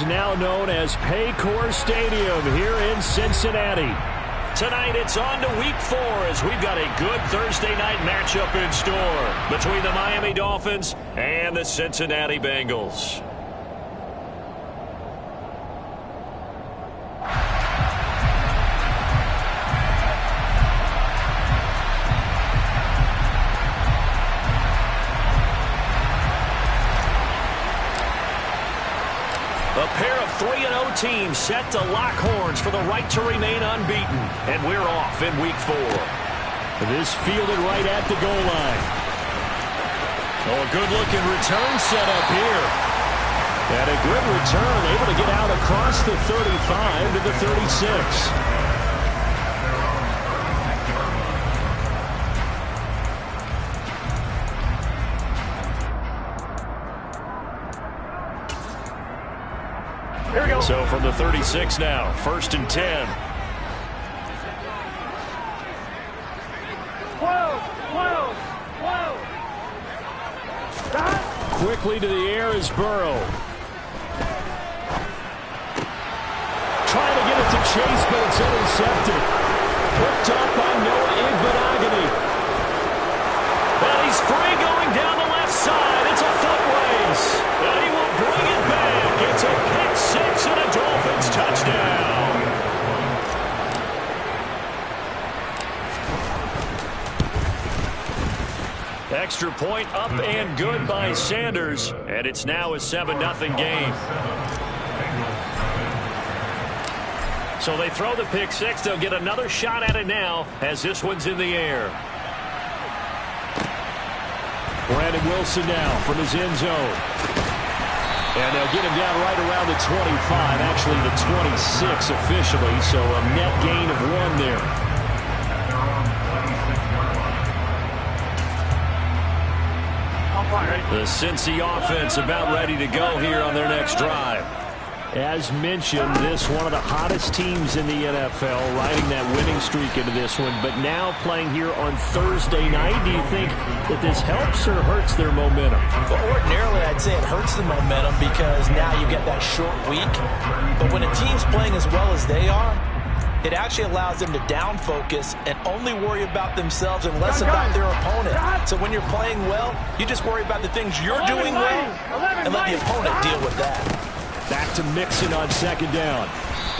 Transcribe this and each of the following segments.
what's now known as Paycor Stadium here in Cincinnati. Tonight it's on to Week 4 as we've got a good Thursday night matchup in store between the Miami Dolphins and the Cincinnati Bengals. A pair of 3-0 teams set to lock horns for the right to remain unbeaten. And we're off in Week 4. This fielded right at the goal line. Oh, a good-looking return set up here. And a good return, able to get out across the 35 to the 36. Here we go. So from the 36 now, 1st and 10. 12. Quickly to the air is Burrow. Trying to get it to Chase, but it's intercepted. Picked up by Noah Igbinoghene. And he's free going down the left side. It's a foot race. And he will bring it back. It's a pick six and a Dolphins touchdown. Extra point up and good by Sanders. And it's now a 7-0 game. So they throw the pick six. They'll get another shot at it now as this one's in the air. Brandon Wilson now from his end zone. And they'll get him down right around the 25, actually the 26 officially, so a net gain of 1 there. The Cincy offense about ready to go here on their next drive. As mentioned, this one of the hottest teams in the NFL, riding that winning streak into this one, but now playing here on Thursday night. Do you think that this helps or hurts their momentum? Well, ordinarily, I'd say it hurts the momentum because now you get that short week. But when a team's playing as well as they are, it actually allows them to down focus and only worry about themselves and less about their opponent. So when you're playing well, you just worry about the things you're doing well and let the opponent deal with that. Back to Mixon on 2nd down.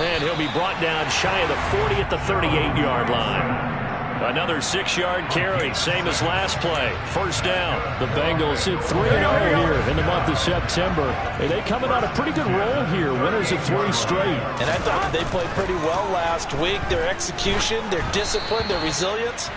And he'll be brought down shy of the 40 at the 38-yard line. Another 6-yard carry, same as last play. 1st down. The Bengals hit 3-0 here in the month of September. And they coming on a pretty good roll here. Winners of 3 straight. And I thought that they played pretty well last week. Their execution, their discipline, their resilience,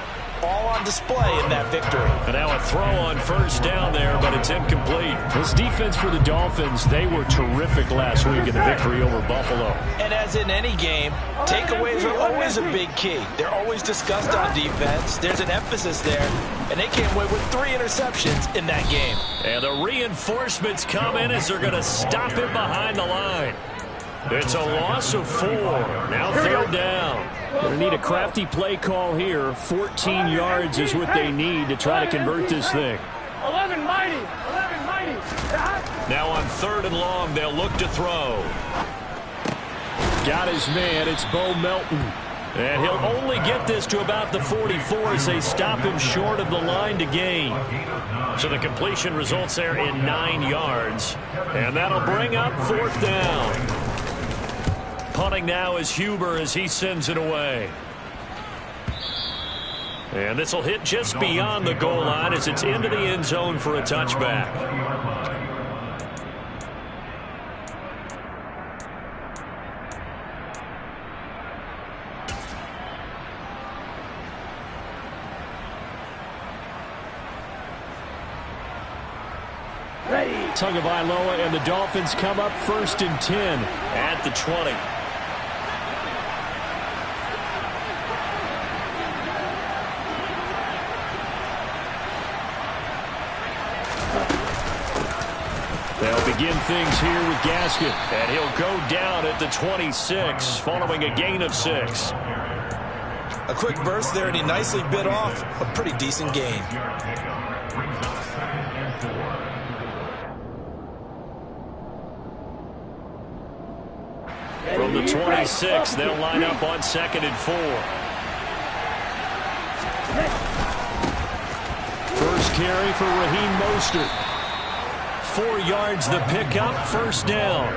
all on display in that victory. And now a throw on 1st down there, but it's incomplete. This defense for the Dolphins, they were terrific last week in the victory over Buffalo. And as in any game, takeaways are always a big key. They're always discussed on defense. There's an emphasis there, and they came away with 3 interceptions in that game. And the reinforcements come in as they're going to stop it behind the line. It's a loss of 4. Now 3rd down. Going to need a crafty play call here. 14 yards is what they need to try to convert this thing. 11 mighty. Now on 3rd and long, they'll look to throw. Got his man. It's Bo Melton. And he'll only get this to about the 44 as they stop him short of the line to gain. So the completion results there in 9 yards. And that'll bring up 4th down. Punting now is Huber as he sends it away. And this will hit just beyond the goal line as it's into the end zone for a touchback. Tagovailoa and the Dolphins come up 1st and 10 at the 20. They'll begin things here with Gaskin, and he'll go down at the 26 following a gain of 6. A quick burst there, and he nicely bit off a pretty decent gain. From the 26, they'll line up on 2nd and 4. First carry for Raheem Mostert. 4 yards the pickup, first down.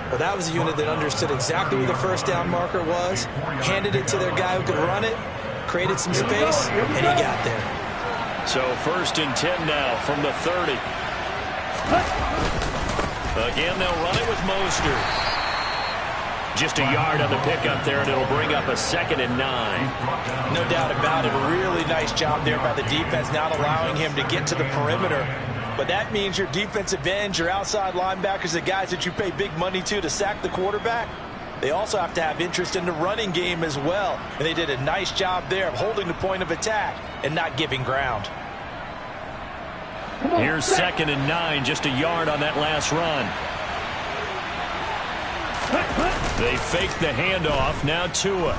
Well, that was a unit that understood exactly where the first down marker was, handed it to their guy who could run it, created some space, and he got there. So 1st and 10 now from the 30. Again, they'll run it with Mostert. Just a yard on the pickup there, and it'll bring up a 2nd and 9. No doubt about it. A really nice job there by the defense, not allowing him to get to the perimeter. But that means your defensive ends, your outside linebackers, the guys that you pay big money to sack the quarterback, they also have to have interest in the running game as well. And they did a nice job there of holding the point of attack and not giving ground. Here's 2nd and 9, just a yard on that last run. They fake the handoff, now Tua.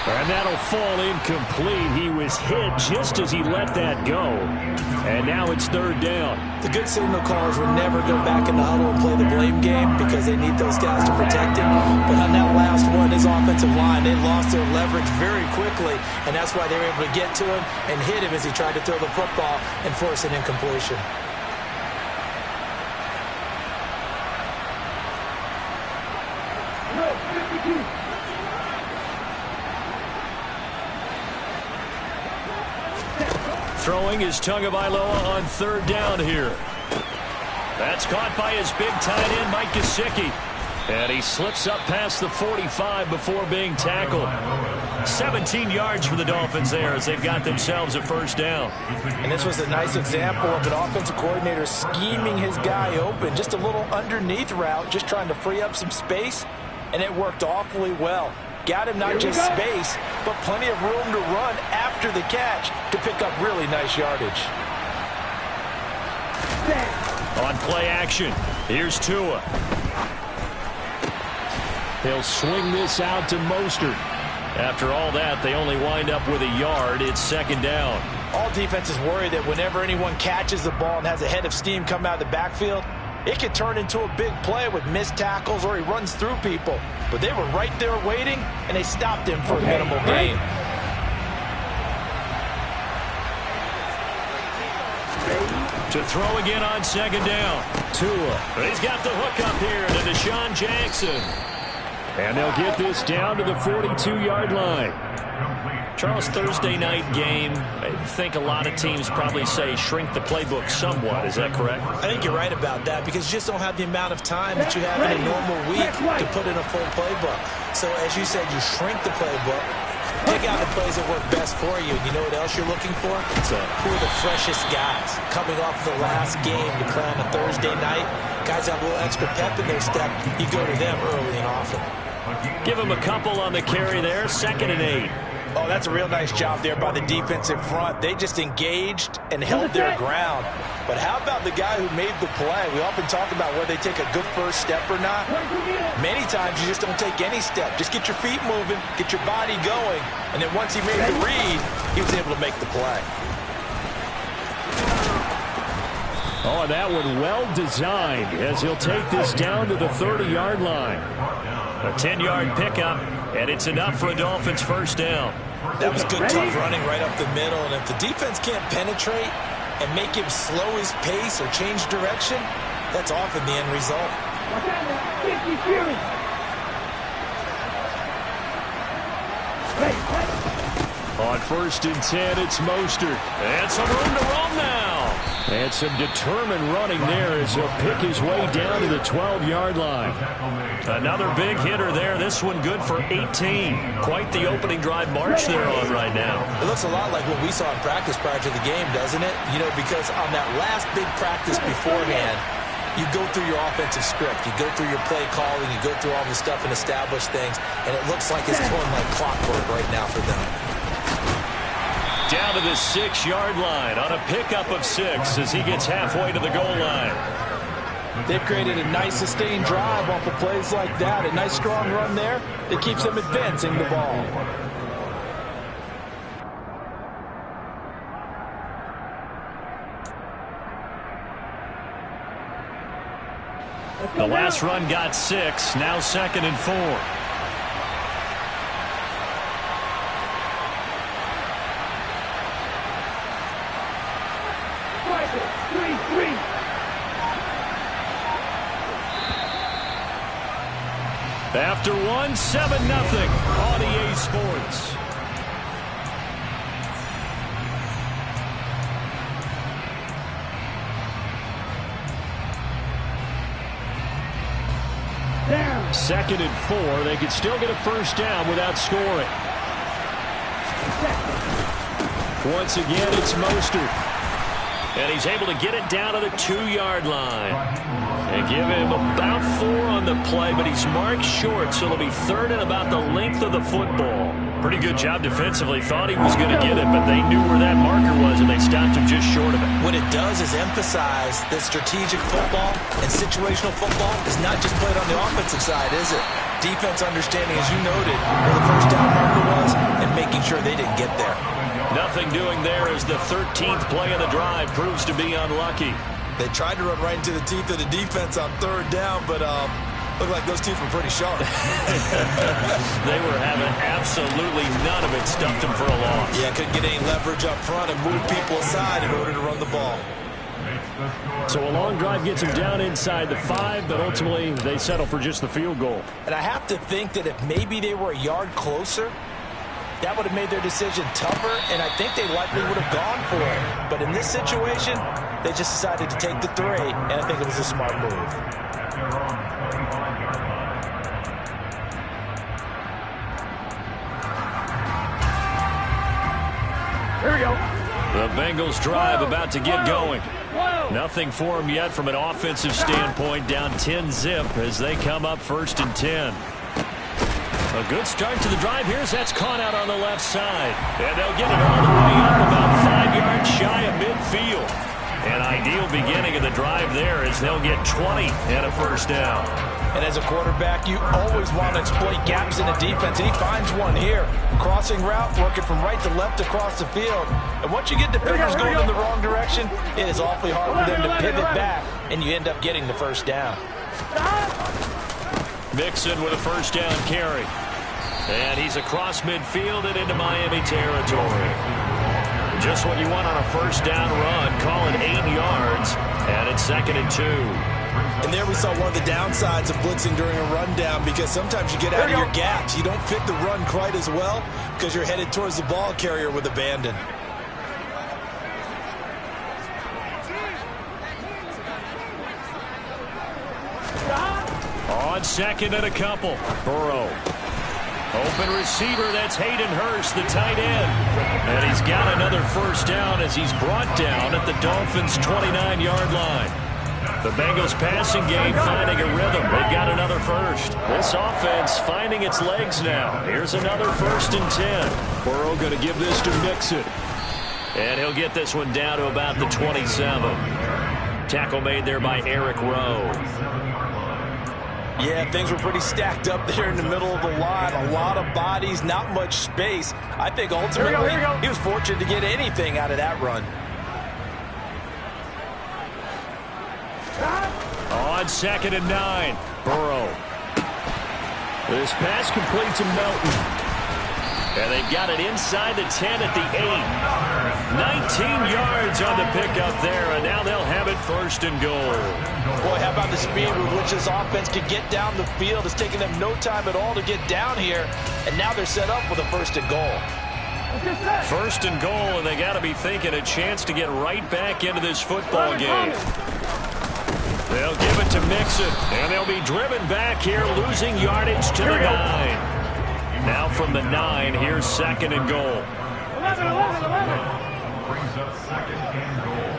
And that'll fall incomplete. He was hit just as he let that go. And now it's 3rd down. The good signal callers will never go back in the huddle and play the blame game because they need those guys to protect him. But on that last one, his offensive line, they lost their leverage very quickly. And that's why they were able to get to him and hit him as he tried to throw the football and force an incompletion. Throwing is Tagovailoa on 3rd down here. That's caught by his big tight end, Mike Gesicki. And he slips up past the 45 before being tackled. 17 yards for the Dolphins there as they've got themselves a 1st down. And this was a nice example of an offensive coordinator scheming his guy open. Just a little underneath route, just trying to free up some space. And it worked awfully well. Got him not just space, but plenty of room to run after the catch to pick up really nice yardage. On play action, here's Tua. He'll swing this out to Mostert. After all that, they only wind up with a yard. It's 2nd down. All defenses worry that whenever anyone catches the ball and has a head of steam come out of the backfield, it could turn into a big play with missed tackles or he runs through people. But they were right there waiting, and they stopped him for a minimal gain. To throw again on 2nd down. Tua. He's got the hook up here to Deshaun Jackson. And they'll get this down to the 42-yard line. Charles, Thursday night game, I think a lot of teams probably say shrink the playbook somewhat. Is that correct? I think you're right about that because you just don't have the amount of time that you have in a normal week to put in a full playbook. So as you said, you shrink the playbook, pick out the plays that work best for you. You know what else you're looking for? Who are the freshest guys coming off the last game to play on a Thursday night? Guys have a little extra pep in their step. You go to them early and often. Give him a couple on the carry there. 2nd and 8. Oh, that's a real nice job there by the defensive front. They just engaged and held their ground. But how about the guy who made the play? We often talk about whether they take a good first step or not. Many times you just don't take any step. Just get your feet moving, get your body going, and then once he made the read, he was able to make the play. Oh, that one well designed as he'll take this down to the 30-yard line. A 10-yard pickup, and it's enough for a Dolphins 1st down. That was good, tough running right up the middle. And if the defense can't penetrate and make him slow his pace or change direction, that's often the end result. On 1st and 10, it's Mostert. And some room to roam now. And some determined running there as he'll pick his way down to the 12-yard line. Another big hitter there. This one good for 18. Quite the opening drive march they're on right now. It looks a lot like what we saw in practice prior to the game, doesn't it? You know, because on that last big practice beforehand, you go through your offensive script. You go through your play calling. You go through all the stuff and establish things. And it looks like it's going like clockwork right now for them. Down to the 6-yard line on a pickup of 6 as he gets halfway to the goal line. They've created a nice sustained drive off of plays like that. A nice strong run there that keeps them advancing the ball. The last run got 6. Now 2nd and 4. After 1, 7-0 on EA Sports. Down. 2nd and 4. They could still get a first down without scoring. Once again, it's Mostert. And he's able to get it down to the 2-yard line. They give him about 4 on the play, but he's marked short, so it'll be 3rd and about the length of the football. Pretty good job defensively. Thought he was going to get it, but they knew where that marker was, and they stopped him just short of it. What it does is emphasize that strategic football and situational football is not just played on the offensive side, is it? Defense understanding, as you noted, where the first down marker was and making sure they didn't get there. Nothing doing there as the 13th play of the drive proves to be unlucky. They tried to run right into the teeth of the defense on 3rd down, but looked like those teeth were pretty sharp. They were having absolutely none of it, stuffed them for a loss. Yeah, couldn't get any leverage up front and move people aside in order to run the ball. So a long drive gets them down inside the 5, but ultimately they settle for just the field goal. And I have to think that if maybe they were a yard closer, that would have made their decision tougher, and I think they likely would have gone for it. But in this situation, they just decided to take the 3, and I think it was a smart move. Here we go. The Bengals drive about to get going. Nothing for them yet from an offensive standpoint, down 10-0 as they come up 1st and 10. A good start to the drive. That's caught out on the left side. And they'll get it all the way up about 5 yards shy of midfield. An ideal beginning of the drive there as they'll get 20 and a first down. And as a quarterback, you always want to exploit gaps in the defense, and he finds one here. Crossing route, working from right to left across the field. And once you get defenders going in the wrong direction, it is awfully hard for them to pivot back, and you end up getting the first down. Mixon with a first down carry. And he's across midfield and into Miami territory. Just what you want on a first down run. Call it 8 yards. And it's 2nd and 2. And there we saw one of the downsides of blitzing during a rundown, because sometimes you get out of your gaps. You don't fit the run quite as well because you're headed towards the ball carrier with abandon. On 2nd and a couple. Burrow. Open receiver, that's Hayden Hurst, the tight end. And he's got another first down as he's brought down at the Dolphins' 29-yard line. The Bengals passing game finding a rhythm. They've got another first. This offense finding its legs now. Here's another 1st and 10. Burrow going to give this to Mixon. And he'll get this one down to about the 27. Tackle made there by Eric Rowe. Yeah, things were pretty stacked up there in the middle of the line. A lot of bodies, not much space. I think ultimately he was fortunate to get anything out of that run. On 2nd and 9, Burrow. This pass complete to Melton. And they've got it inside the 10 at the 8. 19 yards on the pickup there, and now they'll have it 1st and goal. Boy, how about the speed with which this offense can get down the field? It's taking them no time at all to get down here, and now they're set up with a 1st and goal. 1st and goal, and they got to be thinking a chance to get right back into this football game. They'll give it to Mixon, and they'll be driven back here, losing yardage to the 9. Now from the 9, here's 2nd and goal. 11. Brings up 2nd and goal.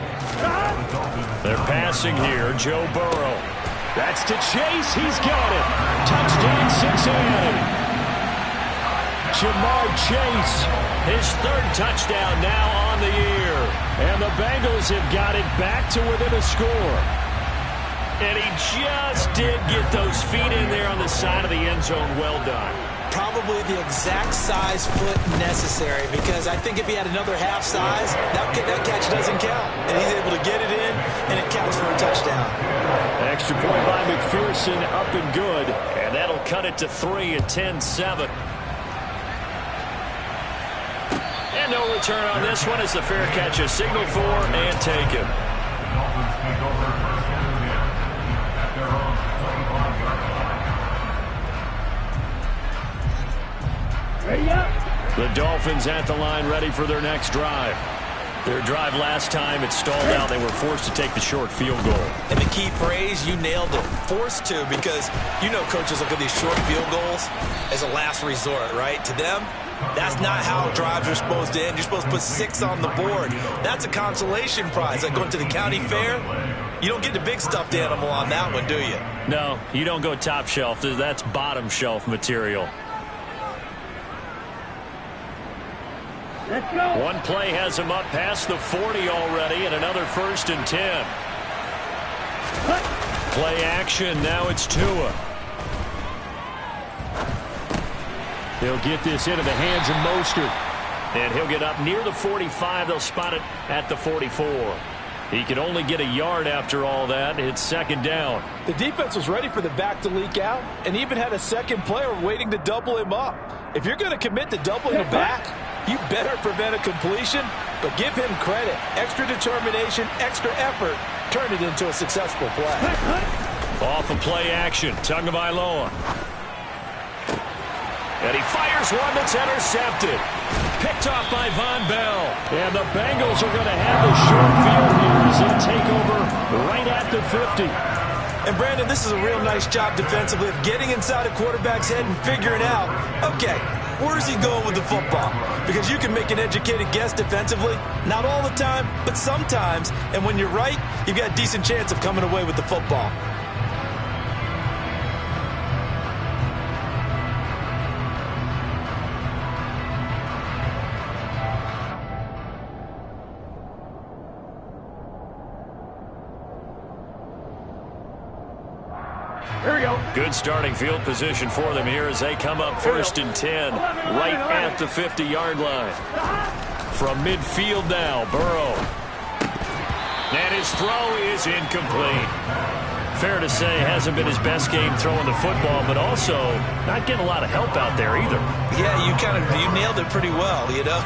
They're passing here, Joe Burrow. That's to Chase, he's got it. Touchdown Cincinnati. Jamar Chase, his 3rd touchdown now on the year. And the Bengals have got it back to within a score. And he just did get those feet in there on the side of the end zone. Well done. probably the exact size foot necessary, because I think if he had another half size, that catch doesn't count. And he's able to get it in, and it counts for a touchdown. Extra point by McPherson, up and good. And that'll cut it to 3 at 10-7. And no return on this one as the fair catch is signaled for and taken. Dolphins take over first and 10 at their own 25-yard line. Ready up. The Dolphins at the line, ready for their next drive. Their drive last time, it stalled out. They were forced to take the short field goal. And the key phrase, you nailed it, forced to, because you know coaches look at these short field goals as a last resort, right? To them, that's not how drives are supposed to end. You're supposed to put 6 on the board. That's a consolation prize. Like going to the county fair, you don't get the big stuffed animal on that one, do you? No, you don't go top shelf. That's bottom shelf material. Let's go. One play has him up past the 40 already, and another 1st and 10. Play action, now it's Tua. He'll get this into the hands of Mostert. And he'll get up near the 45. They'll spot it at the 44. He can only get a yard after all that. It's 2nd down. The defense was ready for the back to leak out and even had a second player waiting to double him up. If you're going to commit to doubling the back, you better prevent a completion, but give him credit. Extra determination, extra effort, turn it into a successful play. Off of play action, Tagovailoa. And he fires one that's intercepted. Picked off by Von Bell. And the Bengals are going to have the short field here as they take over right at the 50. And Brandon, this is a real nice job defensively of getting inside a quarterback's head and figuring out, okay, where's he going with the football? Because you can make an educated guess defensively. Not all the time, but sometimes. And when you're right, you've got a decent chance of coming away with the football. Here we go. Good starting field position for them here as they come up 1st and 10 right at the 50-yard line. From midfield now, Burrow. And his throw is incomplete. Fair to say, hasn't been his best game throwing the football, but also not getting a lot of help out there either. Yeah, you nailed it pretty well, you know.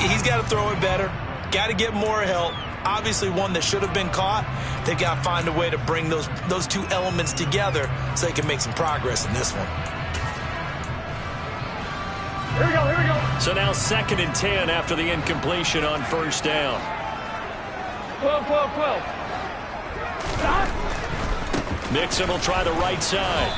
He's got to throw it better. Got to get more help. Obviously one that should have been caught. They've got to find a way to bring those two elements together so they can make some progress in this one. Here we go, here we go. So now 2nd and 10 after the incompletion on 1st down. 12, 12, 12. Stop. Mixon will try the right side.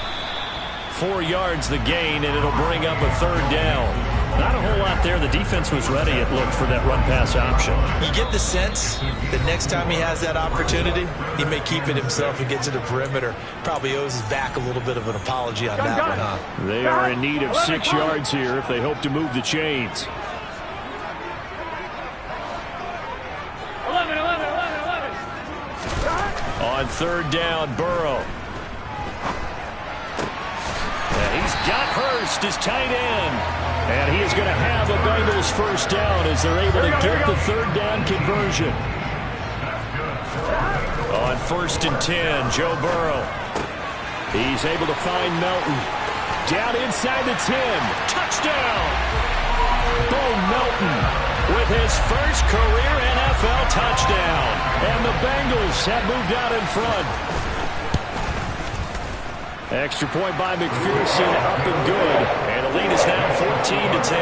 4 yards the gain, and it'll bring up a 3rd down. Not a whole lot there. The defense was ready, it looked, for that run-pass option. You get the sense that next time he has that opportunity, he may keep it himself and get to the perimeter. Probably owes his back a little bit of an apology on that one, huh? They are in need of 6 yards here if they hope to move the chains. 11, 11, 11, 11. On 3rd down, Burrow. And he's got Hurst as tight end. And he is going to have a Bengals 1st down as they're able to get the 3rd down conversion. On 1st and 10, Joe Burrow. He's able to find Melton. Down inside the 10. Touchdown! Bo Melton with his first career NFL touchdown. And the Bengals have moved out in front. Extra point by McPherson, up and good. And the lead is now 14-10.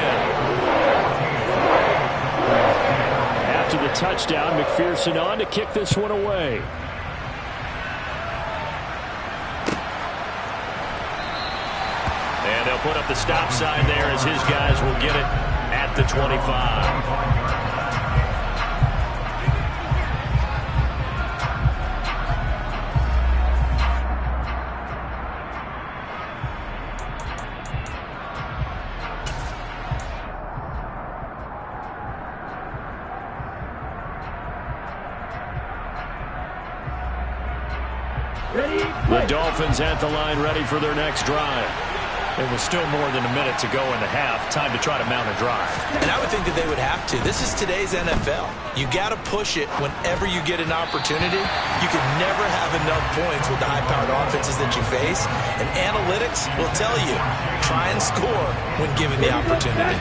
After the touchdown, McPherson on to kick this one away. And they'll put up the stop sign there as his guys will get it at the 25. Ready? The Dolphins at the line, ready for their next drive. It was still more than a minute to go in the half. Time to try to mount a drive. And I would think that they would have to. This is today's NFL. You got to push it whenever you get an opportunity. You can never have enough points with the high-powered offenses that you face. And analytics will tell you, try and score when given the opportunity.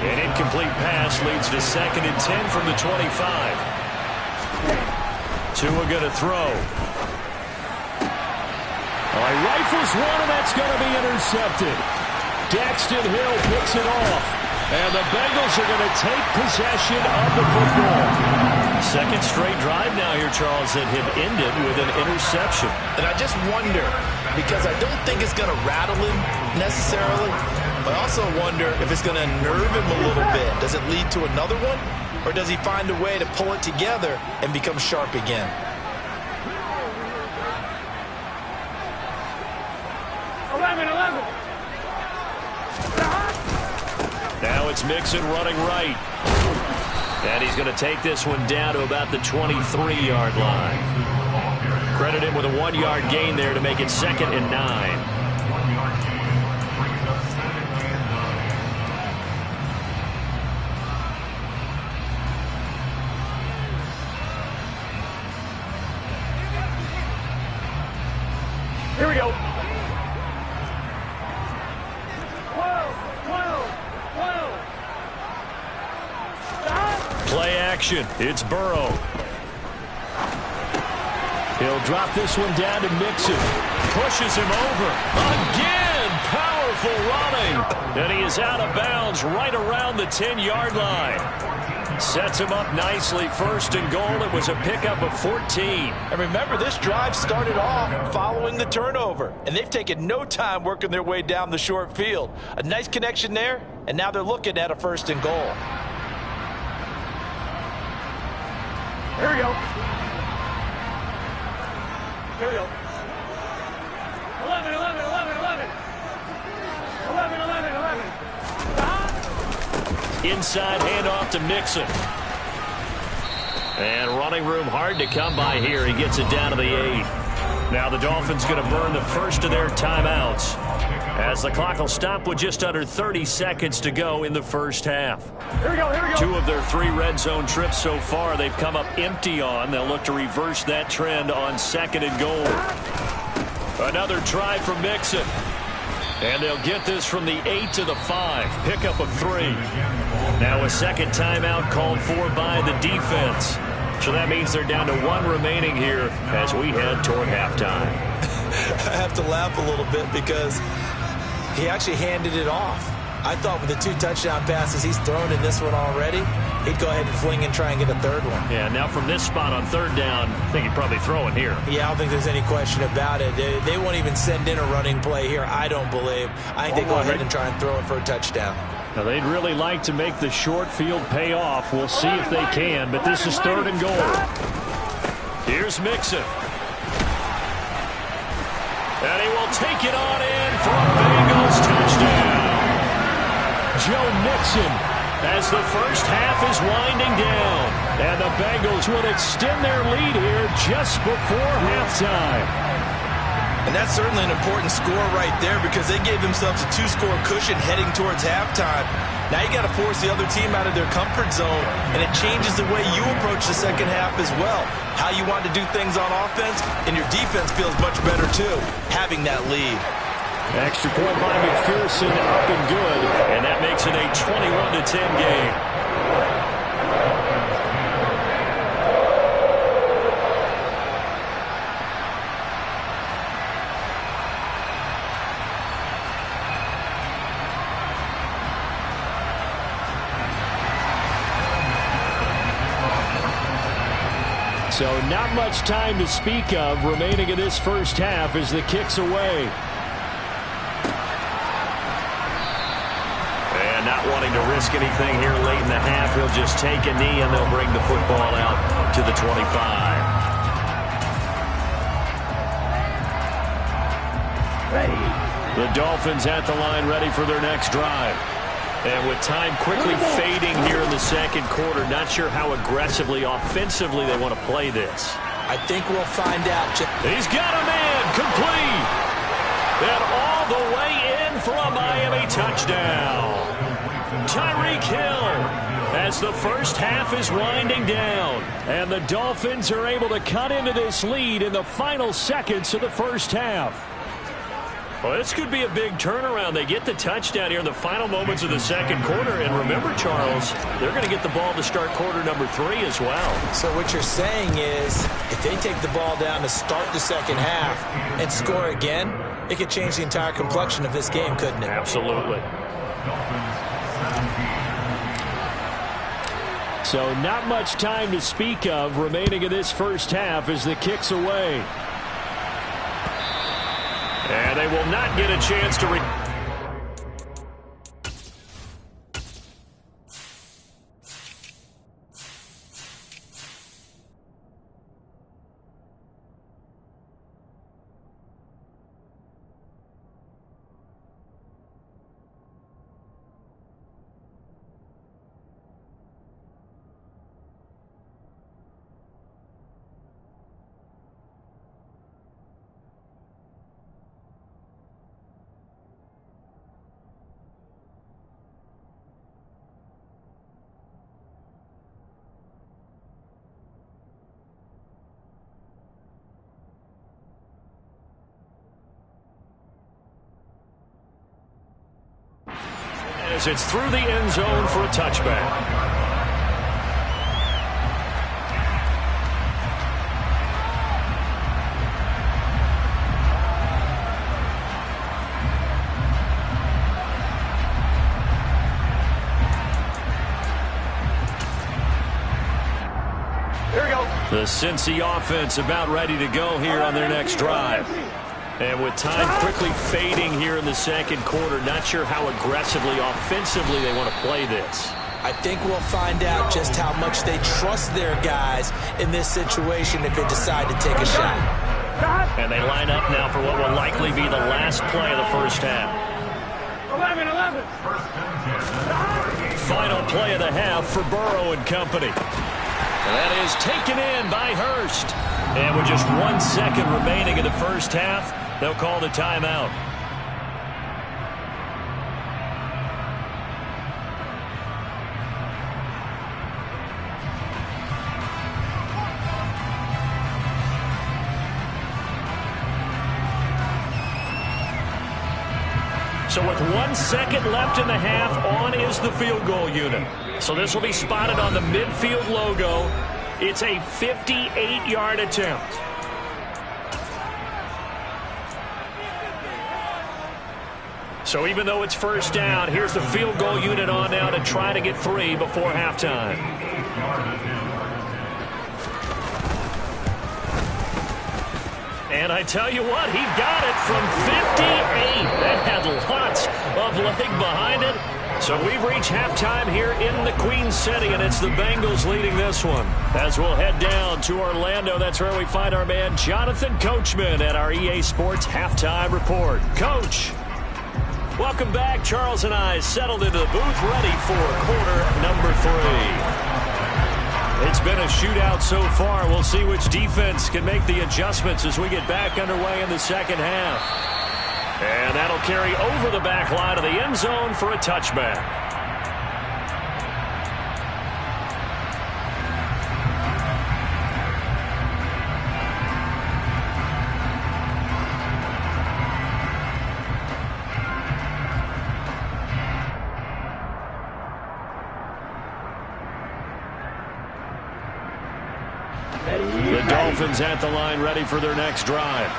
An incomplete pass leads to 2nd and 10 from the 25. Tua going to throw. Rifles one, and that's going to be intercepted. Daxton Hill picks it off. And the Bengals are going to take possession of the football. Second straight drive now here, Charles, that have ended with an interception. And I just wonder, because I don't think it's going to rattle him necessarily, but I also wonder if it's going to nerve him a little bit. Does it lead to another one? Or does he find a way to pull it together and become sharp again? 11. Now it's Mixon running right. And he's going to take this one down to about the 23-yard line. Credit him with a 1-yard gain there to make it 2nd and 9. Here we go. 12. Play action. It's Burrow. He'll drop this one down to Mixon. Pushes him over. Again, powerful running. And he is out of bounds right around the 10-yard line. Sets him up nicely. 1st and goal. It was a pickup of 14. And remember, this drive started off following the turnover. And they've taken no time working their way down the short field. A nice connection there. And now they're looking at a 1st and goal. Here we go. Here we go. 11. 11. Inside handoff to Mixon. And running room hard to come by here. He gets it down to the 8. Now the Dolphins going to burn the first of their timeouts as the clock will stop with just under 30 seconds to go in the first half. Here we go. 2 of their 3 red zone trips so far they've come up empty on. They'll look to reverse that trend on 2nd and goal. Another try from Mixon. And they'll get this from the 8 to the 5. Pickup of 3. Now a second timeout called for by the defense. So that means they're down to 1 remaining here as we head toward halftime. I have to laugh a little bit because he actually handed it off. I thought with the 2 touchdown passes he's thrown in this one already, he'd go ahead and fling and try and get a 3rd one. Yeah, now from this spot on 3rd down, I think he'd probably throw it here. Yeah, I don't think there's any question about it. They won't even send in a running play here, I don't believe. I think they go ahead and try and throw it for a touchdown. Now, they'd really like to make the short field pay off. We'll see if they can, but this is 3rd and goal. Here's Mixon. And he will take it on in for a Bengals touchdown. Joe Mixon as the first half is winding down. And the Bengals will extend their lead here just before halftime. And that's certainly an important score right there because they gave themselves a 2-score cushion heading towards halftime. Now you got to force the other team out of their comfort zone, and it changes the way you approach the second half as well. How you want to do things on offense, and your defense feels much better too, having that lead. Extra point by McPherson, up and good, and that makes it a 21-10 game. So not much time to speak of remaining in this first half as the kick's away. And not wanting to risk anything here late in the half, he'll just take a knee and they'll bring the football out to the 25. Ready. The Dolphins at the line ready for their next drive. And with time quickly fading here in the second quarter, not sure how aggressively, offensively they want to play this. I think we'll find out. He's got a man complete. And all the way in for a Miami touchdown. Tyreek Hill, as the first half is winding down, and the Dolphins are able to cut into this lead in the final seconds of the first half. Well, this could be a big turnaround. They get the touchdown here in the final moments of the second quarter. And remember, Charles, they're going to get the ball to start quarter number 3 as well. So what you're saying is if they take the ball down to start the second half and score again, it could change the entire complexion of this game, couldn't it? Absolutely. So not much time to speak of remaining in this first half as the kick's away. And they will not get a chance to as it's through the end zone for a touchback. Here we go. The Cincy offense about ready to go here on their next drive. And with time quickly fading here in the second quarter, not sure how aggressively, offensively they want to play this. I think we'll find out just how much they trust their guys in this situation if they decide to take a shot. And they line up now for what will likely be the last play of the first half. 11. Final play of the half for Burrow and company. And that is taken in by Hurst. And with just 1 second remaining in the first half, they'll call the timeout. So with 1 second left in the half, on is the field goal unit. So this will be spotted on the midfield logo. It's a 58-yard attempt. So even though it's first down, here's the field goal unit on now to try to get 3 before halftime. And I tell you what, he got it from 58. That had lots of leg behind it. So we've reached halftime here in the Queen City, and it's the Bengals leading this one. As we'll head down to Orlando, that's where we find our man Jonathan Coachman at our EA Sports Halftime Report. Coach, welcome back. Charles and I settled into the booth, ready for quarter number 3. It's been a shootout so far. We'll see which defense can make the adjustments as we get back underway in the second half. And that'll carry over the back line of the end zone for a touchback. The Dolphins at the line, ready for their next drive.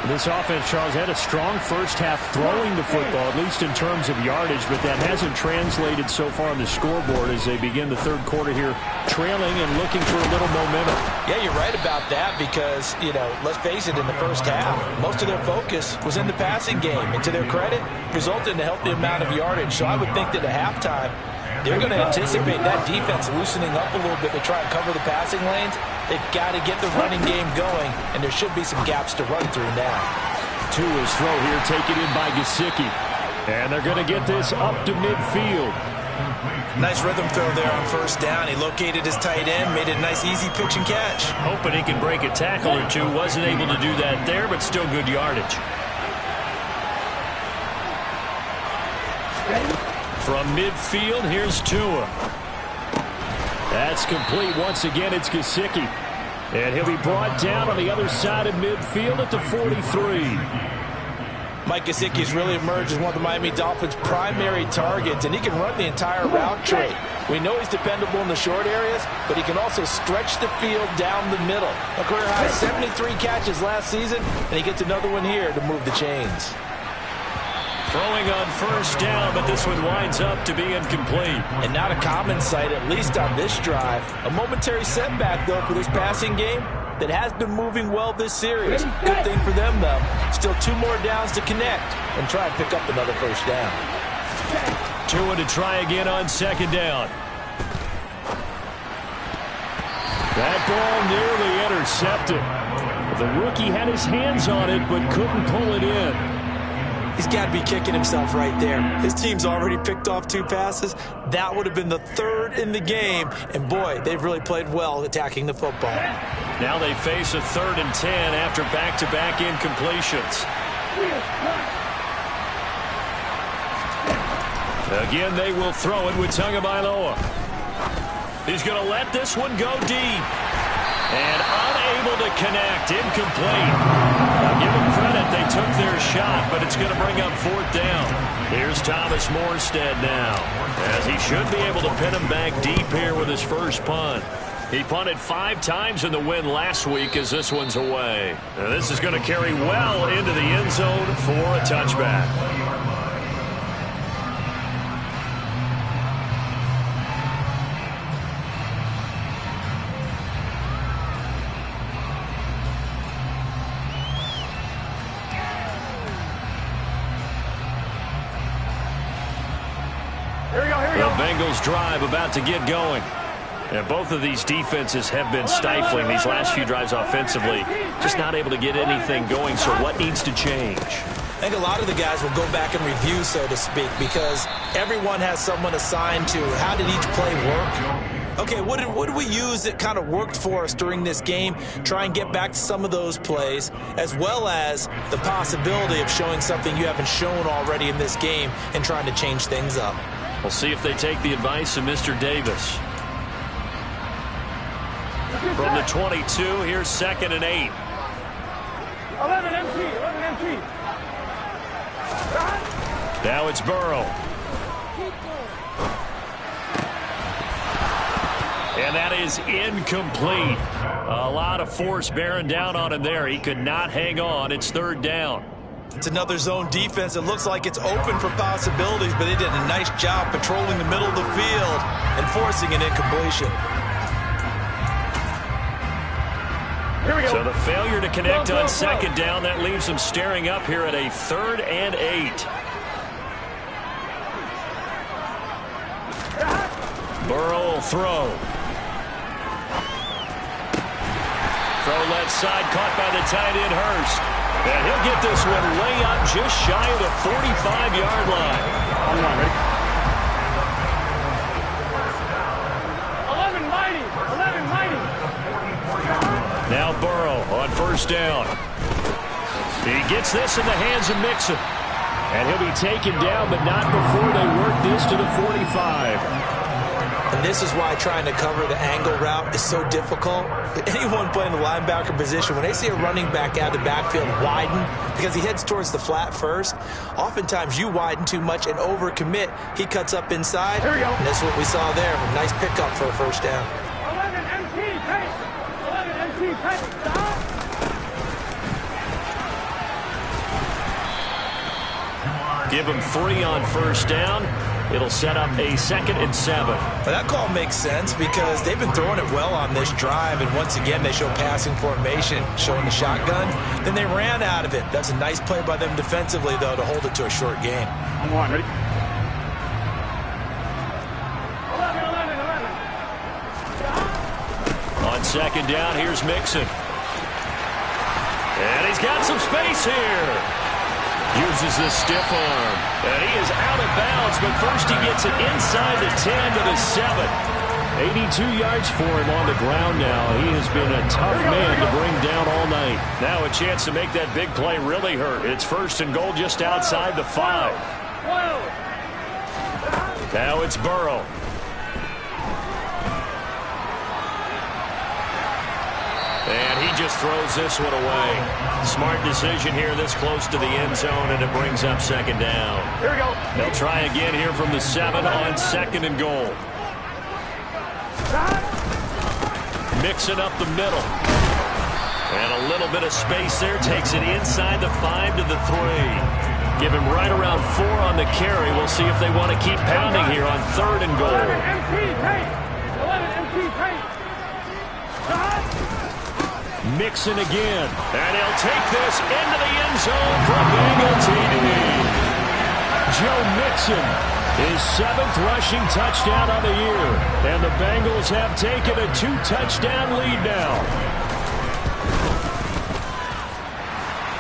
This offense, Charles, had a strong first half throwing the football, at least in terms of yardage, but that hasn't translated so far on the scoreboard as they begin the third quarter here, trailing and looking for a little momentum. Yeah, you're right about that because, let's face it, in the first half, most of their focus was in the passing game. And to their credit, resulted in a healthy amount of yardage. So I would think that at halftime, they're going to anticipate that defense loosening up a little bit to try and cover the passing lanes. They've got to get the running game going, and there should be some gaps to run through now. Tua's throw here taken in by Gesicki. And they're going to get this up to midfield. Nice rhythm throw there on first down. He located his tight end, made it a nice easy pitch and catch. Hoping he can break a tackle or two. Wasn't able to do that there, but still good yardage. From midfield, here's Tua. That's complete. Once again, it's Gesicki. And he'll be brought down on the other side of midfield at the 43. Mike Gesicki has really emerged as one of the Miami Dolphins' primary targets, and he can run the entire route tree. We know he's dependable in the short areas, but he can also stretch the field down the middle. A career high 73 catches last season, and he gets another one here to move the chains. Throwing on first down, but this one winds up to be incomplete. And not a common sight, at least on this drive. A momentary setback, though, for this passing game that has been moving well this series. Good thing for them, though. Still 2 more downs to connect and try and pick up another first down. Tua to try again on second down. That ball nearly intercepted. The rookie had his hands on it, but couldn't pull it in. He's got to be kicking himself right there. His team's already picked off 2 passes. That would have been the 3rd in the game. And, boy, they've really played well attacking the football. Now they face a 3rd and 10 after back-to-back incompletions. Again, they will throw it with Tagovailoa. He's going to let this one go deep. And unable to connect. Incomplete. Now give them credit. They took their shot, but it's going to bring up 4th down. Here's Thomas Morstead now, as he should be able to pin him back deep here with his first punt. He punted 5 times in the win last week as this one's away. Now this is going to carry well into the end zone for a touchback. Bengals drive about to get going. And both of these defenses have been stifling these last few drives offensively. Just not able to get anything going. So what needs to change? I think a lot of the guys will go back and review, so to speak, because everyone has someone assigned to how did each play work. Okay, what did we use that kind of worked for us during this game? Try and get back to some of those plays, as well as the possibility of showing something you haven't shown already in this game and trying to change things up. We'll see if they take the advice of Mr. Davis. From the 22, here's 2nd and 8. 11 empty, 11 empty. Now it's Burrow. And that is incomplete. A lot of force bearing down on him there. He could not hang on. It's 3rd down. It's another zone defense. It looks like it's open for possibilities, but they did a nice job patrolling the middle of the field and forcing an incompletion. Here we go. So the failure to connect on second down, that leaves them staring up here at a 3rd and 8. Burrow will throw. Throw left side, caught by the tight end Hurst. And he'll get this one way up just shy of the 45-yard line. 11 mighty, 11 mighty. Now Burrow on first down. He gets this in the hands of Mixon. And he'll be taken down, but not before they work this to the 45. And this is why trying to cover the angle route is so difficult. Anyone playing the linebacker position, when they see a running back out of the backfield widen, because he heads towards the flat first, oftentimes you widen too much and overcommit. He cuts up inside, Here we go. And that's what we saw there. A nice pickup for a first down. 11 empty, pace. 11 empty, pace. Stop. Give him 3 on first down. It'll set up a 2nd and 7. But that call makes sense because they've been throwing it well on this drive, and once again they show passing formation, showing the shotgun. Then they ran out of it. That's a nice play by them defensively, though, to hold it to a short gain. Come on, ready? 11. On second down, here's Mixon. And he's got some space here. Uses the stiff arm. And he is out of bounds, but first he gets it inside the 10 to the 7. 82 yards for him on the ground now. He has been a tough man to bring down all night. Now a chance to make that big play really hurt. It's 1st and goal just outside the 5. Now it's Burrow. And he just throws this one away. Smart decision here this close to the end zone, and it brings up second down. Here we go. They'll try again here from the 7 on second and goal. Mixing up the middle. And a little bit of space there. Takes it inside the 5 to the 3. Give him right around 4 on the carry. We'll see if they want to keep pounding here on 3rd and goal. 11 MT paint. 11 MT paint. Mixon again. And he'll take this into the end zone for a Bengal TD. Joe Mixon, his 7th rushing touchdown on the year. And the Bengals have taken a 2-touchdown lead now.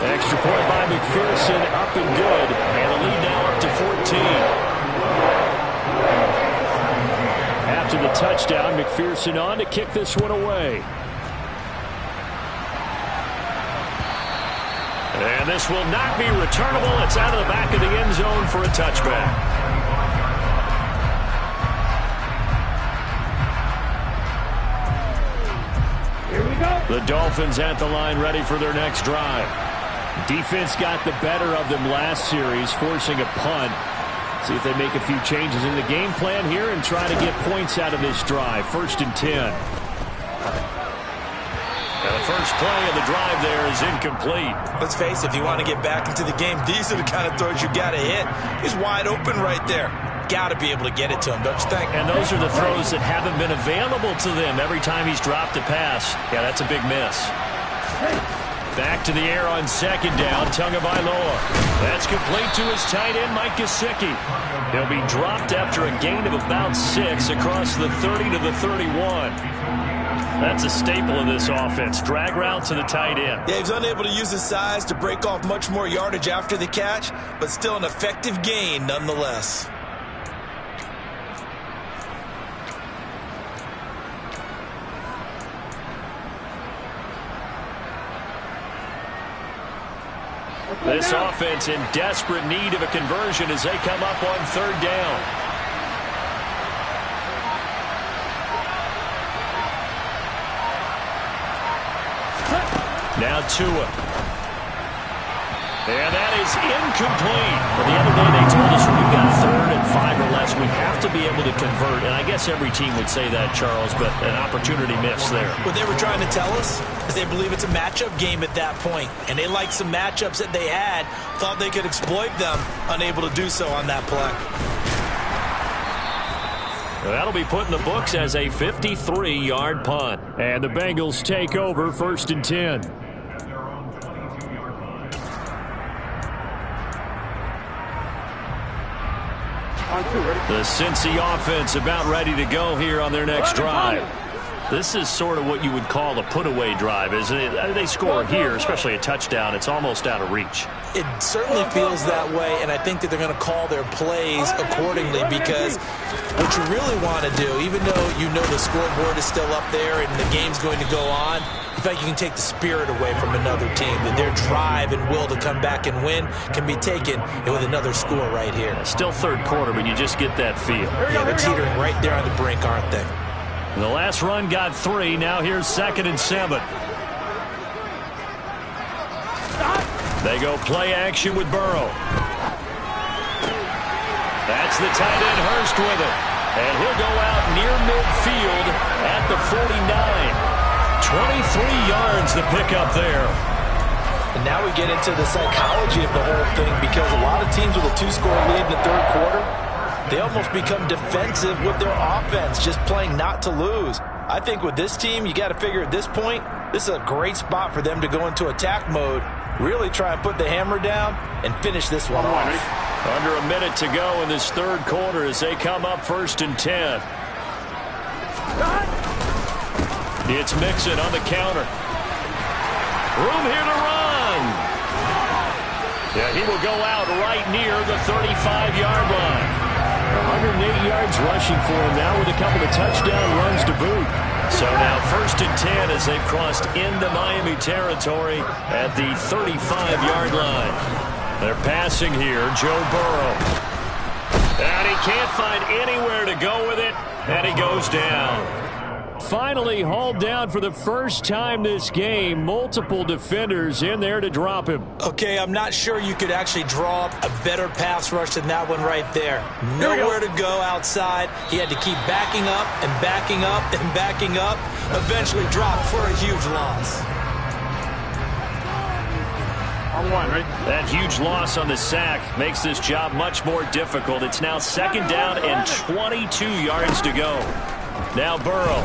Extra point by McPherson, up and good. And the lead now up to 14. After the touchdown, McPherson on to kick this one away. And this will not be returnable. It's out of the back of the end zone for a touchback. Here we go. The Dolphins at the line, ready for their next drive. Defense got the better of them last series, forcing a punt. See if they make a few changes in the game plan here and try to get points out of this drive. 1st and 10. And the first play of the drive there is incomplete. Let's face it, if you want to get back into the game, these are the kind of throws you got to hit. He's wide open right there. Got to be able to get it to him, don't you think? And those are the throws that haven't been available to them every time he's dropped a pass. Yeah, that's a big miss. Back to the air on 2nd down, Tagovailoa. That's complete to his tight end, Mike Gesicki. He'll be dropped after a gain of about 6 across the 30 to the 31. That's a staple of this offense. Drag route to the tight end. Yeah, he's unable to use his size to break off much more yardage after the catch, but still an effective gain nonetheless. This offense in desperate need of a conversion as they come up on 3rd down. Now Tua. And that is incomplete. Well, the other day they told us when we've got 3rd and 5 or less, we have to be able to convert. And I guess every team would say that, Charles, but an opportunity miss there. What they were trying to tell us is they believe it's a matchup game at that point. And they liked some matchups that they had, thought they could exploit them, unable to do so on that play. Well, that'll be put in the books as a 53-yard punt. And the Bengals take over 1st and 10. The Cincy offense about ready to go here on their next drive. This is sort of what you would call a put-away drive, isn't it? They score here, especially a touchdown. It's almost out of reach. It certainly feels that way, and I think that they're going to call their plays accordingly because what you really want to do, even though you know the scoreboard is still up there and the game's going to go on, in fact, you can take the spirit away from another team. That their drive and will to come back and win can be taken with another score right here. Still 3rd quarter, but you just get that feel. Yeah, they're teetering right there on the brink, aren't they? The last run got 3. Now here's 2nd and 7. They go play action with Burrow. That's the tight end Hurst with it. And he'll go out near midfield at the 49. 23 yards to pick up there. And now we get into the psychology of the whole thing because a lot of teams with a 2-score lead in the 3rd quarter, they almost become defensive with their offense, just playing not to lose. I think with this team, you got to figure at this point, this is a great spot for them to go into attack mode, really try and put the hammer down and finish this one off. Under a minute to go in this 3rd quarter as they come up 1st and 10. It's Mixon on the counter. Room here to run. Yeah, he will go out right near the 35-yard line. 108 yards rushing for him now with a couple of touchdown runs to boot. So now 1st and 10 as they've crossed into Miami territory at the 35-yard line. They're passing here, Joe Burrow. And he can't find anywhere to go with it, and he goes down. Finally hauled down for the first time this game. Multiple defenders in there to drop him. Okay, I'm not sure you could actually draw up a better pass rush than that one right there. Nowhere to go outside. He had to keep backing up and backing up and backing up. Eventually dropped for a huge loss. On one, right? That huge loss on the sack makes this job much more difficult. It's now 2nd down and 22 yards to go. Now Burrow.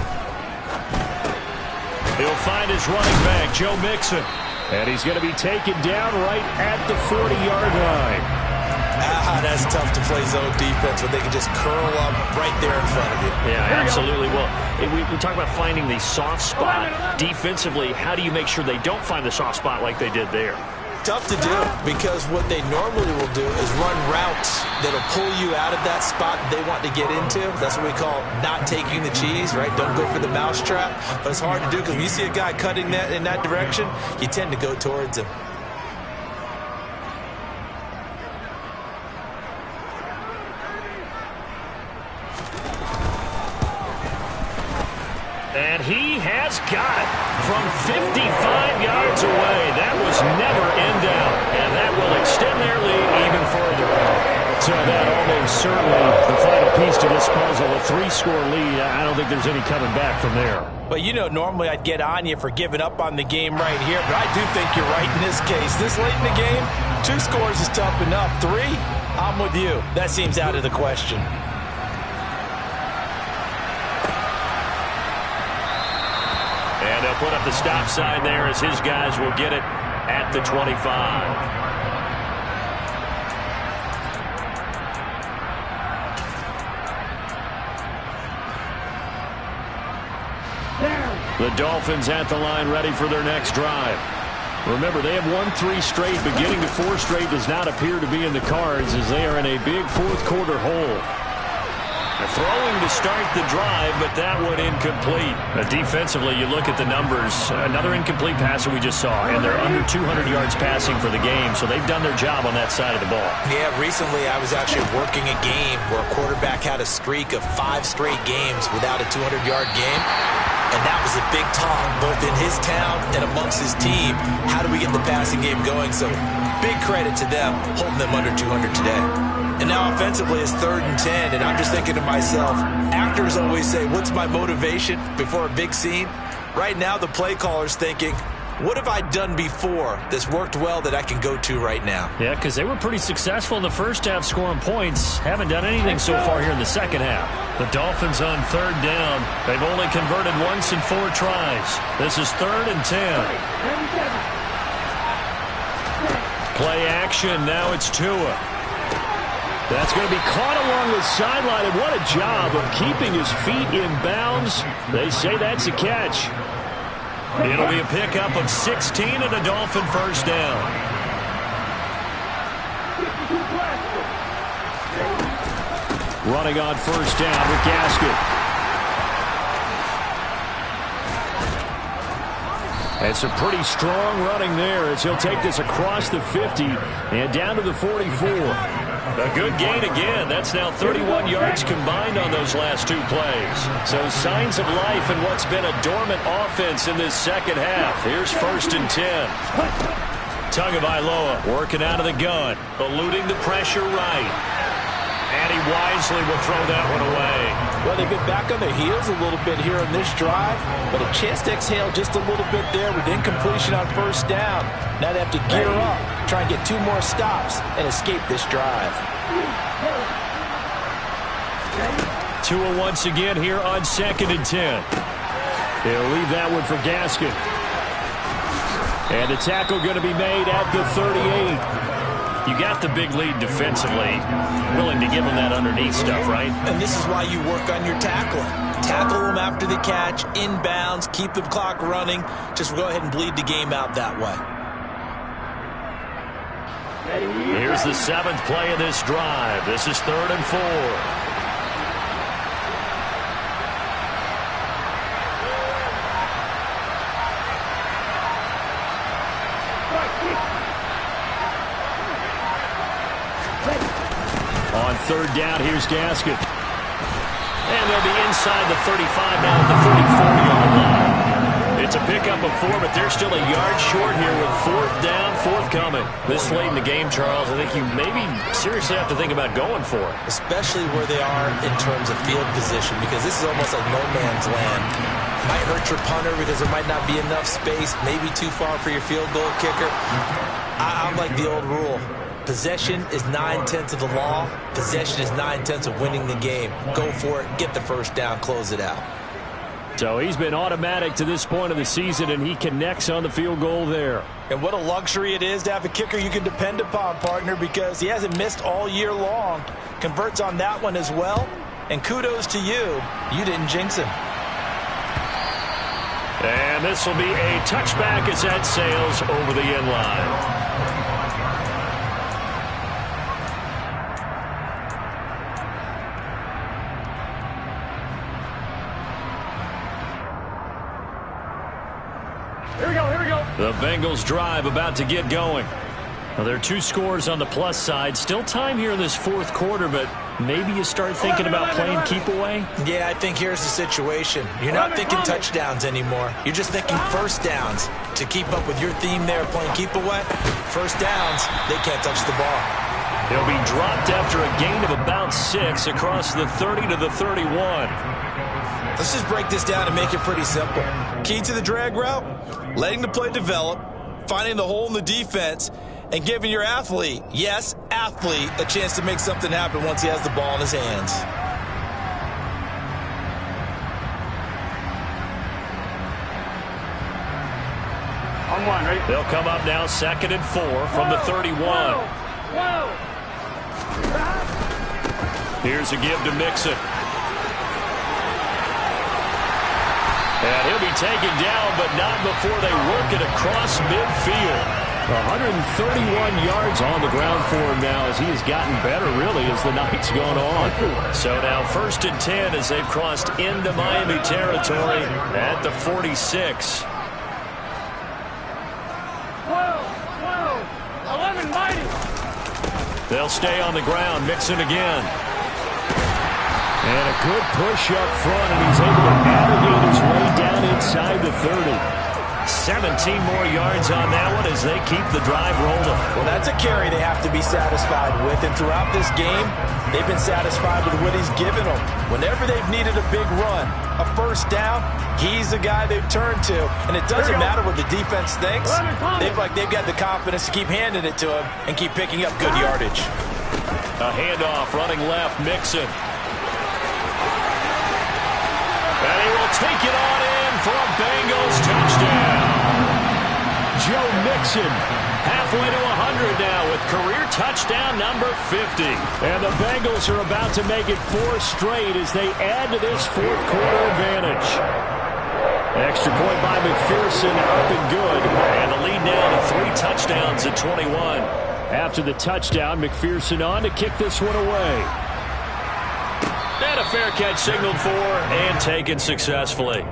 He'll find his running back, Joe Mixon. And he's going to be taken down right at the 40-yard line. That's tough to play zone defense when they can just curl up right there in front of you. Yeah, absolutely. Well, we talk about finding the soft spot defensively. How do you make sure they don't find the soft spot like they did there? Tough to do, because what they normally will do is run routes that'll pull you out of that spot they want to get into. That's what we call not taking the cheese, right? Don't go for the mousetrap. But it's hard to do because when you see a guy cutting that in that direction, you tend to go towards him. And he has got it from 55 yards away. That was never in doubt, and that will extend their lead even further. So that almost certainly the final piece to this puzzle, a 3-score lead. I don't think there's any coming back from there. But, you know, normally I'd get on you for giving up on the game right here, but I do think you're right in this case. This late in the game, 2 scores is tough enough. 3, I'm with you. That seems out of the question. And they'll put up the stop sign there as his guys will get it at the 25. The Dolphins at the line ready for their next drive. Remember, they have won 3 straight, but getting to 4 straight does not appear to be in the cards as they are in a big 4th quarter hole. They're throwing to start the drive, but that one incomplete. Defensively, you look at the numbers. Another incomplete passer we just saw, and they're under 200 yards passing for the game, so they've done their job on that side of the ball. Yeah, recently I was actually working a game where a quarterback had a streak of 5 straight games without a 200-yard game. And that was a big talk, both in his town and amongst his team. How do we get the passing game going? So big credit to them, holding them under 200 today. And now offensively it's 3rd and 10, and I'm just thinking to myself, actors always say, what's my motivation before a big scene? Right now the play caller's thinking, what have I done before that's worked well that I can go to right now? Yeah, because they were pretty successful in the first half scoring points. Haven't done anything so far here in the second half. The Dolphins on 3rd down. They've only converted once in 4 tries. This is 3rd and 10. Play action. Now it's Tua. That's going to be caught along the sideline, and what a job of keeping his feet in bounds. They say that's a catch. It'll be a pickup of 16 and a Dolphin first down. Running on 1st down with Gaskin. And some pretty strong running there as he'll take this across the 50 and down to the 44. A good gain again. That's now 31 yards combined on those last 2 plays. So signs of life in what's been a dormant offense in this second half. Here's 1st and 10. Tagovailoa working out of the gun, eluding the pressure right. And he wisely will throw that one away. Well, they get back on their heels a little bit here in this drive, but a chance to exhale just a little bit there with incompletion on 1st down. Now they have to gear up, try and get 2 more stops, and escape this drive. Tua once again here on 2nd and 10. They'll leave that one for Gaskin. And the tackle going to be made at the 38. You got the big lead defensively, willing to give them that underneath stuff, right? And this is why you work on your tackling. Tackle them after the catch, inbounds, keep the clock running. Just go ahead and bleed the game out that way. Here's the 7th play of this drive. This is 3rd and 4. On third down, here's Gaskin. And they'll be inside the 35 now at the 34-yard line. It's a pickup of 4, but they're still a yard short here with fourth down, forthcoming. This late in the game, Charles, I think you maybe seriously have to think about going for it. Especially where they are in terms of field position, because this is almost like no man's land. Might hurt your punter because there might not be enough space, maybe too far for your field goal kicker. I'm like the old rule. Possession is 9/10 of the law. Possession is 9/10 of winning the game. Go for it, get the first down, close it out. So he's been automatic to this point of the season, and he connects on the field goal there. And what a luxury it is to have a kicker you can depend upon, partner, because he hasn't missed all year long. Converts on that one as well. And kudos to you. You didn't jinx him. And this will be a touchback as that sails over the end line. The Bengals drive about to get going. Well, there are 2 scores on the plus side. Still time here in this fourth quarter, but maybe you start thinking about playing keep away? Yeah, I think here's the situation. You're not thinking touchdowns anymore. You're just thinking first downs. To keep up with your theme there, playing keep away, first downs, they can't touch the ball. He'll be dropped after a gain of about 6 across the 30 to the 31. Let's just break this down and make it pretty simple. Key to the drag route, letting the play develop, finding the hole in the defense, and giving your athlete, yes, athlete, a chance to make something happen once he has the ball in his hands. On 1, ready? They'll come up now 2nd and 4 from the 31. Whoa. Here's a give to Mixon. And he'll be taken down, but not before they work it across midfield. 131 yards on the ground for him now as he has gotten better, really, as the night's gone on. So now 1st and 10 as they've crossed into Miami territory at the 46. 11 mighty. They'll stay on the ground. Mixon again. And a good push up front, and he's able to navigate his way down inside the 30. 17 more yards on that one as they keep the drive rolling. Well, that's a carry they have to be satisfied with, and throughout this game, they've been satisfied with what he's given them. Whenever they've needed a big run, a first down, he's the guy they've turned to, and it doesn't matter what the defense thinks. They've got the confidence to keep handing it to him and keep picking up good yardage. A handoff running left, Mixon. And he will take it on in for a Bengals touchdown. Joe Mixon halfway to 100 now with career touchdown number 50. And the Bengals are about to make it 4 straight as they add to this fourth quarter advantage. Extra point by McPherson, up and good. And the lead now to 3 touchdowns at 21. After the touchdown, McPherson on to kick this one away. And a fair catch signaled for and taken successfully.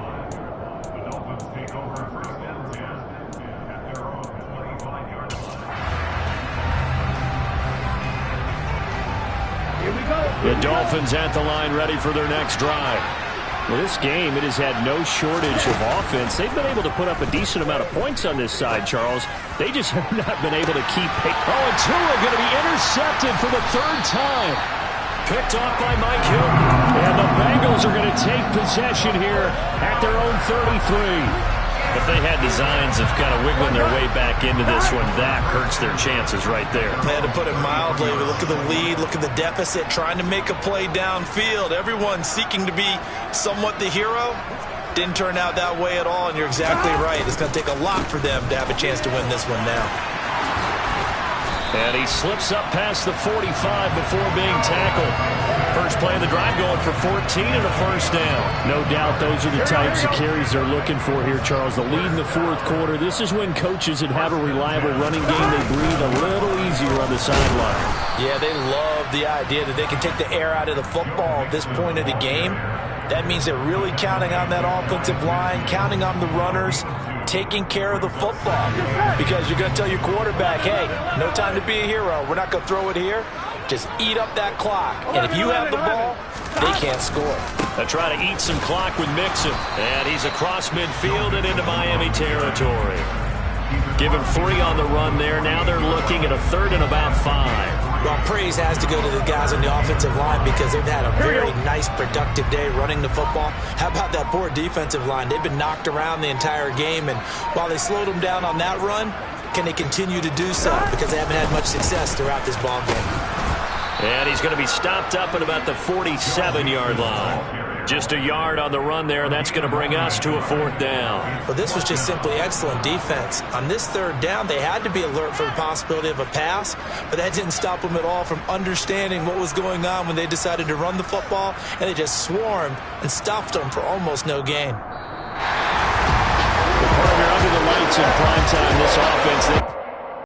The Dolphins at the line ready for their next drive. Well, this game, it has had no shortage of offense. They've been able to put up a decent amount of points on this side, Charles. They just have not been able to keep pace. Oh, and Tua going to be intercepted for the 3rd time. Picked off by Mike Hilton. And the Bengals are going to take possession here at their own 33. If they had designs of kind of wiggling their way back into this one, that hurts their chances right there. They had to put it mildly. Look at the lead, look at the deficit, trying to make a play downfield. Everyone seeking to be somewhat the hero. Didn't turn out that way at all, and you're exactly right. It's going to take a lot for them to have a chance to win this one now. And he slips up past the 45 before being tackled. First play of the drive going for 14 and a first down. No doubt those are the types of carries they're looking for here, Charles. The lead in the fourth quarter. This is when coaches that have a reliable running game, they breathe a little easier on the sideline. Yeah, they love the idea that they can take the air out of the football at this point of the game. That means they're really counting on that offensive line, counting on the runners, taking care of the football. Because you're going to tell your quarterback, hey, no time to be a hero. We're not going to throw it here. Just eat up that clock. And if you have the ball, they can't score. They try to eat some clock with Mixon. And he's across midfield and into Miami territory. Give him 3 on the run there. Now they're looking at a 3rd and about 5. Well, praise has to go to the guys on the offensive line because they've had a very nice, productive day running the football. How about that poor defensive line? They've been knocked around the entire game, and while they slowed them down on that run, can they continue to do so? Because they haven't had much success throughout this ball game. And he's going to be stopped up at about the 47-yard line. Just a yard on the run there. That's going to bring us to a 4th down. Well, this was just simply excellent defense. On this 3rd down, they had to be alert for the possibility of a pass, but that didn't stop them at all from understanding what was going on when they decided to run the football, and they just swarmed and stuffed them for almost no gain. The partner under the lights in prime time, this offense.